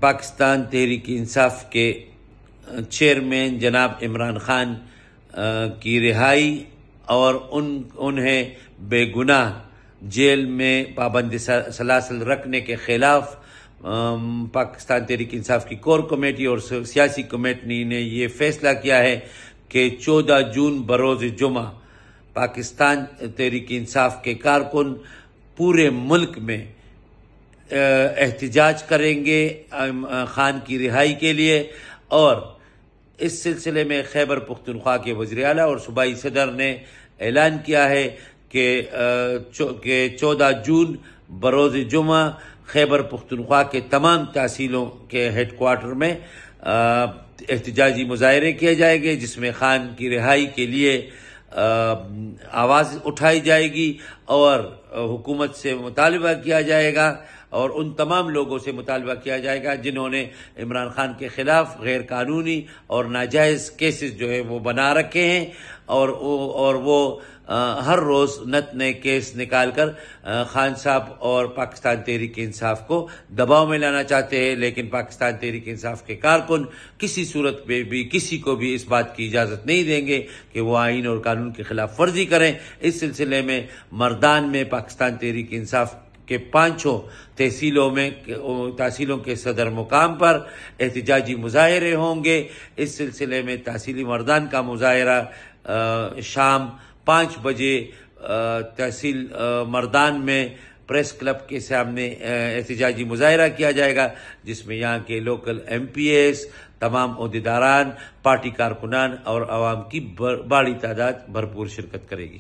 پاکستان تحریک انصاف کے چیئرمین جناب عمران خان کی رہائی اور انہیں بے گناہ جیل میں پابند سلاسل رکھنے کے خلاف پاکستان تحریک انصاف کی کور کمیٹی اور سیاسی کمیٹی نے یہ فیصلہ کیا ہے کہ 14 جون بروز جمعہ پاکستان تحریک انصاف کے کارکن پورے ملک میں احتجاج کریں گے خان کی رہائی کے لیے، اور اس سلسلے میں خیبر پختونخوا کے وزیر اعلیٰ اور صوبائی صدر نے اعلان کیا ہے کہ 14 جون بروز جمعہ خیبر پختونخوا کے تمام تحصیلوں کے ہیڈ کوارٹر میں احتجاجی مظاہرے کیے جائیں گے، جس میں خان کی رہائی کے لیے آواز اٹھائی جائے گی اور حکومت سے مطالبہ کیا جائے گا اور ان تمام لوگوں سے مطالبہ کیا جائے گا جنہوں نے عمران خان کے خلاف غیر قانونی اور ناجائز کیسز جو ہے وہ بنا رکھے ہیں، اور وہ ہر روز نئے کیس نکال کر خان صاحب اور پاکستان تحریک انصاف کو دباؤ میں لانا چاہتے ہیں، لیکن پاکستان تحریک انصاف کے کارکن کسی صورت میں بھی کسی کو بھی اس بات کی اجازت نہیں دیں گے کہ وہ آئین اور قانون کی خلاف ورزی کریں۔ اس سلسلے میں مردان میں پاکستان تحریک انصاف کے 5 تحصیلوں کے صدر مقام پر احتجاجی مظاہرے ہوں گے۔ اس سلسلے میں تحصیلی مردان کا مظاہرہ شام 5 بجے تحصیل مردان میں پریس کلب کے سامنے احتجاجی مظاہرہ کیا جائے گا، جس میں یہاں کے لوکل MPs، تمام عہدیداران، پارٹی کارکنان اور عوام کی بڑی تعداد بھرپور شرکت کرے گی۔